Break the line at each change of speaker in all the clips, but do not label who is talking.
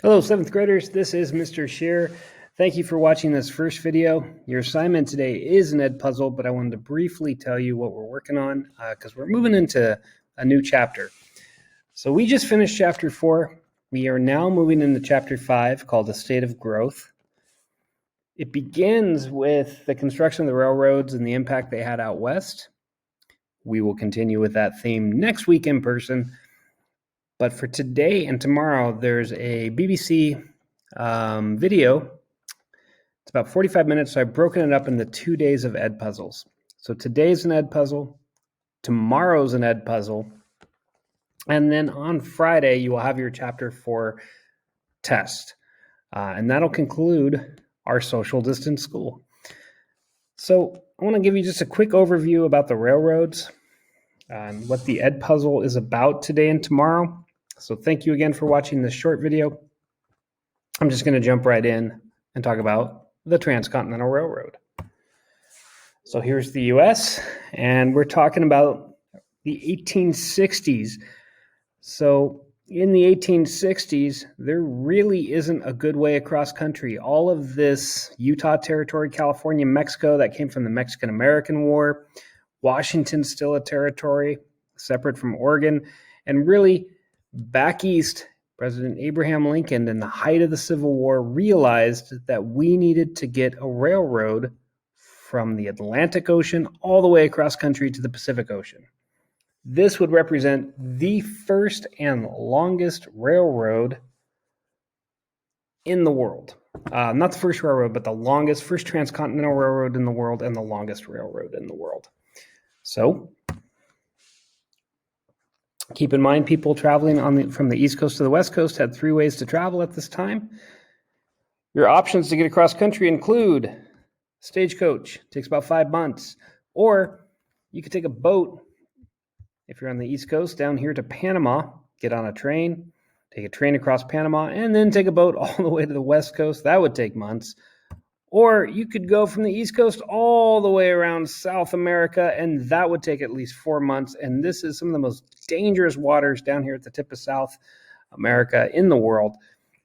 Hello, 7th graders. This is Mr. Shear. Thank you for watching this first video. Your assignment today is an ed puzzle, but I wanted to briefly tell you what we're working on because we're moving into a new chapter. So we just finished chapter 4. We are now moving into chapter 5 called The State of Growth. It begins with the construction of the railroads and the impact they had out west. We will continue with that theme next week in person. But for today and tomorrow, there's a BBC video. It's about 45 minutes, so I've broken it up into 2 days of ed puzzles. So today's an ed puzzle, tomorrow's an ed puzzle, and then on Friday, you will have your chapter 4 test. And that'll conclude our social distance school. So I want to give you just a quick overview about the railroads and what the ed puzzle is about today and tomorrow. So thank you again for watching this short video. I'm just going to jump right in and talk about the Transcontinental Railroad. So here's the US, and we're talking about the 1860s. So in the 1860s, there really isn't a good way across country. All of this Utah Territory, California, Mexico, that came from the Mexican-American War. Washington's still a territory, separate from Oregon. And really, back east, President Abraham Lincoln, in the height of the Civil War, realized that we needed to get a railroad from the Atlantic Ocean all the way across country to the Pacific Ocean. This would represent the first and longest railroad in the world. Not the first railroad, but the longest, first transcontinental railroad in the world and the longest railroad in the world. So keep in mind, people traveling from the East Coast to the West Coast had 3 ways to travel at this time. Your options to get across country include stagecoach, takes about 5 months, or you could take a boat if you're on the East Coast down here to Panama, get on a train, take a train across Panama, and then take a boat all the way to the West Coast. That would take months. Or you could go from the East Coast all the way around South America, and that would take at least 4 months. And this is some of the most dangerous waters down here at the tip of South America in the world.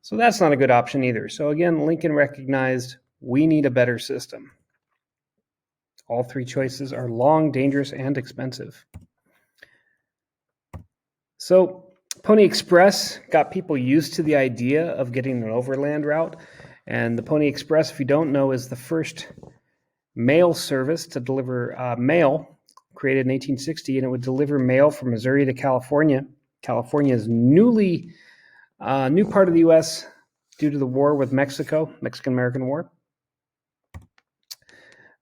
So that's not a good option either. So again, Lincoln recognized we need a better system. All 3 choices are long, dangerous, and expensive. So Pony Express got people used to the idea of getting an overland route. And the Pony Express, if you don't know, is the first mail service to deliver mail, created in 1860, and it would deliver mail from Missouri to California. California is new part of the U.S. due to the war with Mexico, Mexican-American War.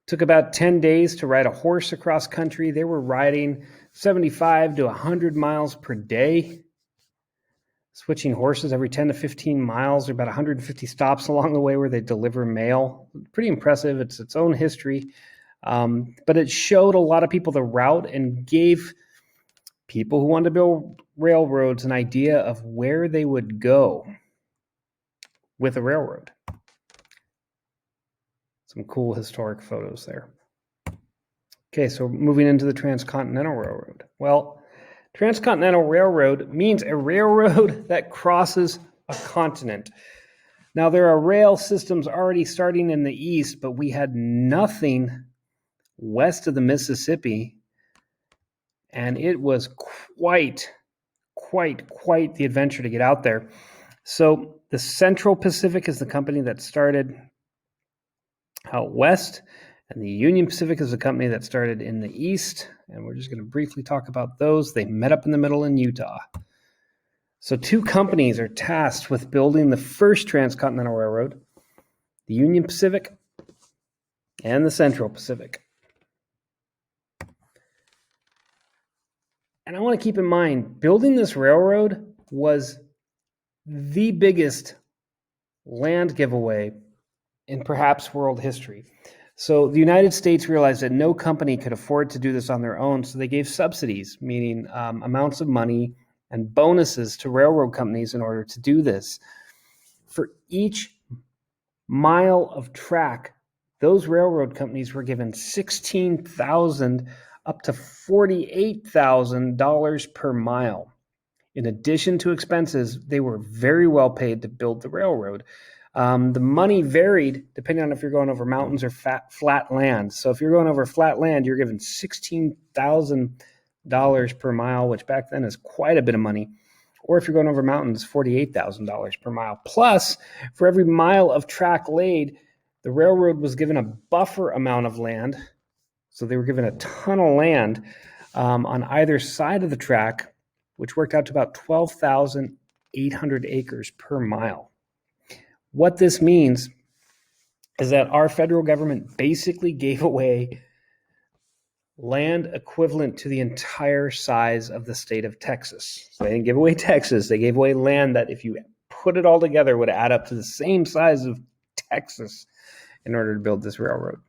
Took about 10 days to ride a horse across country. They were riding 75 to 100 miles per day, switching horses every 10 to 15 miles. There are about 150 stops along the way where they deliver mail. Pretty impressive. It's its own history. But it showed a lot of people the route and gave people who wanted to build railroads an idea of where they would go with a railroad. Some cool historic photos there. Okay, so moving into the Transcontinental Railroad. Well, Transcontinental Railroad means a railroad that crosses a continent. Now, there are rail systems already starting in the east, but we had nothing west of the Mississippi, and it was quite the adventure to get out there. So the Central Pacific is the company that started out west, and the Union Pacific is a company that started in the east, and we're just going to briefly talk about those. They met up in the middle in Utah. So 2 companies are tasked with building the first transcontinental railroad, the Union Pacific and the Central Pacific. And I want to keep in mind, building this railroad was the biggest land giveaway in perhaps world history. So the United States realized that no company could afford to do this on their own, so they gave subsidies, meaning amounts of money and bonuses to railroad companies in order to do this. For each mile of track, those railroad companies were given $16,000 up to $48,000 per mile. In addition to expenses, they were very well paid to build the railroad. The money varied depending on if you're going over mountains or flat land. So if you're going over flat land, you're given $16,000 per mile, which back then is quite a bit of money. Or if you're going over mountains, $48,000 per mile. Plus, for every mile of track laid, the railroad was given a buffer amount of land. So they were given a ton of land on either side of the track, which worked out to about 12,800 acres per mile. What this means is that our federal government basically gave away land equivalent to the entire size of the state of Texas. So they didn't give away Texas. They gave away land that, if you put it all together, would add up to the same size of Texas in order to build this railroad.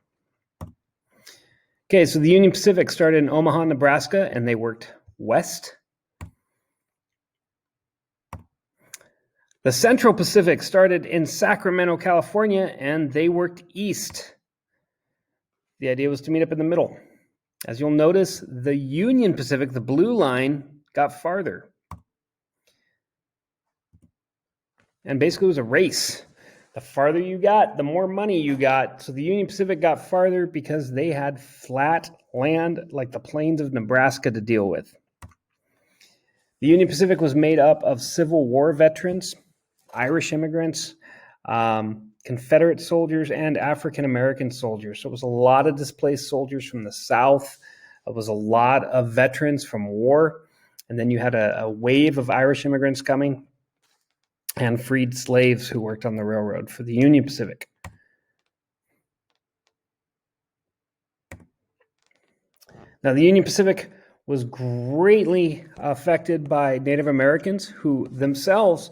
Okay, so the Union Pacific started in Omaha, Nebraska, and they worked west. The Central Pacific started in Sacramento, California, and they worked east. The idea was to meet up in the middle. As you'll notice, the Union Pacific, the blue line, got farther. And basically it was a race. The farther you got, the more money you got. So the Union Pacific got farther because they had flat land like the plains of Nebraska to deal with. The Union Pacific was made up of Civil War veterans, Irish immigrants, Confederate soldiers, and African American soldiers. So it was a lot of displaced soldiers from the South. It was a lot of veterans from war. And then you had a wave of Irish immigrants coming and freed slaves who worked on the railroad for the Union Pacific. Now, the Union Pacific was greatly affected by Native Americans who themselves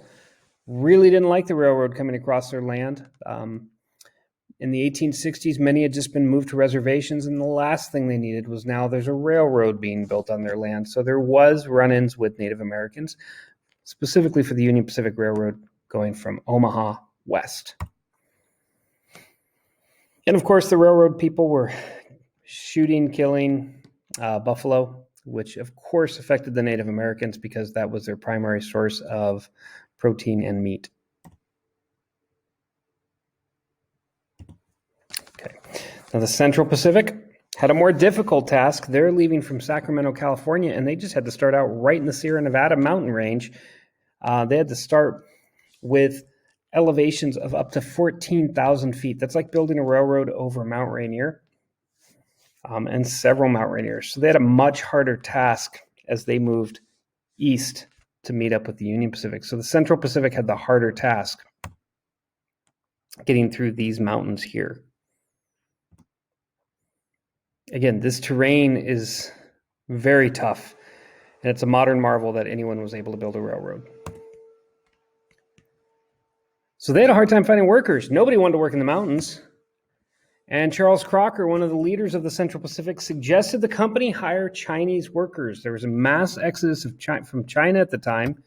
really didn't like the railroad coming across their land. In the 1860s, many had just been moved to reservations, and the last thing they needed was now there's a railroad being built on their land. So there was run-ins with Native Americans, specifically for the Union Pacific Railroad going from Omaha west. And of course, the railroad people were shooting, killing buffalo, which of course affected the Native Americans because that was their primary source of protein and meat. Okay. Now the Central Pacific had a more difficult task. They're leaving from Sacramento, California, and they just had to start out right in the Sierra Nevada mountain range. They had to start with elevations of up to 14,000 feet. That's like building a railroad over Mount Rainier and several Mount Rainiers. So they had a much harder task as they moved east to meet up with the Union Pacific. So the Central Pacific had the harder task getting through these mountains here. Again, this terrain is very tough, and it's a modern marvel that anyone was able to build a railroad. So they had a hard time finding workers. Nobody wanted to work in the mountains. And Charles Crocker, one of the leaders of the Central Pacific, suggested the company hire Chinese workers. There was a mass exodus from China at the time,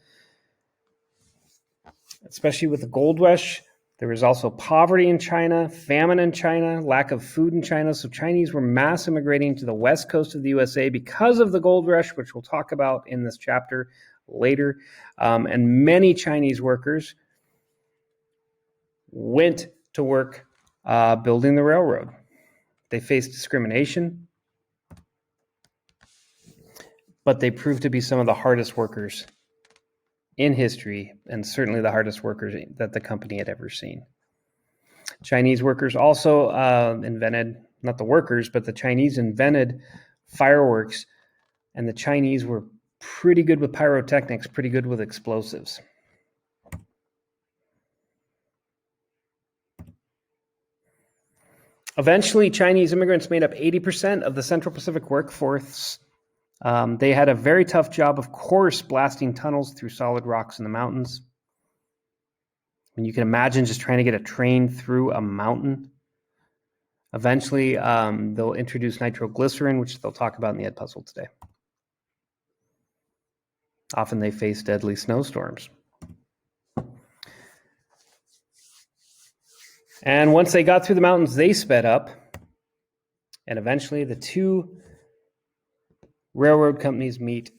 especially with the gold rush. There was also poverty in China, famine in China, lack of food in China. So Chinese were mass immigrating to the west coast of the USA because of the gold rush, which we'll talk about in this chapter later. And many Chinese workers went to work building the railroad. They faced discrimination, but they proved to be some of the hardest workers in history, and certainly the hardest workers that the company had ever seen. Chinese workers also invented, not the workers, but the Chinese invented fireworks, and the Chinese were pretty good with pyrotechnics, pretty good with explosives. Eventually, Chinese immigrants made up 80% of the Central Pacific workforce. They had a very tough job, of course, blasting tunnels through solid rocks in the mountains. And you can imagine just trying to get a train through a mountain. Eventually, they'll introduce nitroglycerin, which they'll talk about in the Ed Puzzle today. Often they face deadly snowstorms. And once they got through the mountains, they sped up. And eventually the two railroad companies meet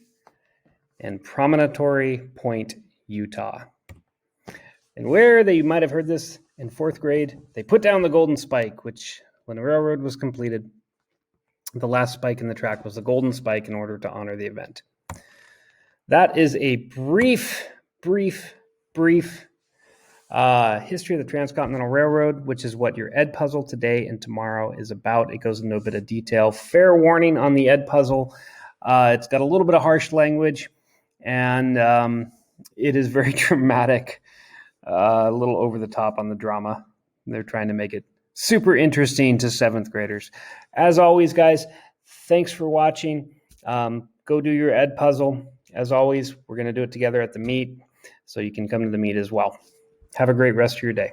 and Promontory Point, Utah. And where you might have heard this in 4th grade, they put down the golden spike, which when the railroad was completed, the last spike in the track was the golden spike in order to honor the event. That is a brief history of the Transcontinental Railroad, which is what your Ed puzzle today and tomorrow is about. It goes into a bit of detail. Fair warning on the Ed puzzle. It's got a little bit of harsh language, and it is very dramatic, a little over the top on the drama. They're trying to make it super interesting to 7th graders. As always, guys, thanks for watching. Go do your Ed puzzle. As always, we're going to do it together at the meet, so you can come to the meet as well. Have a great rest of your day.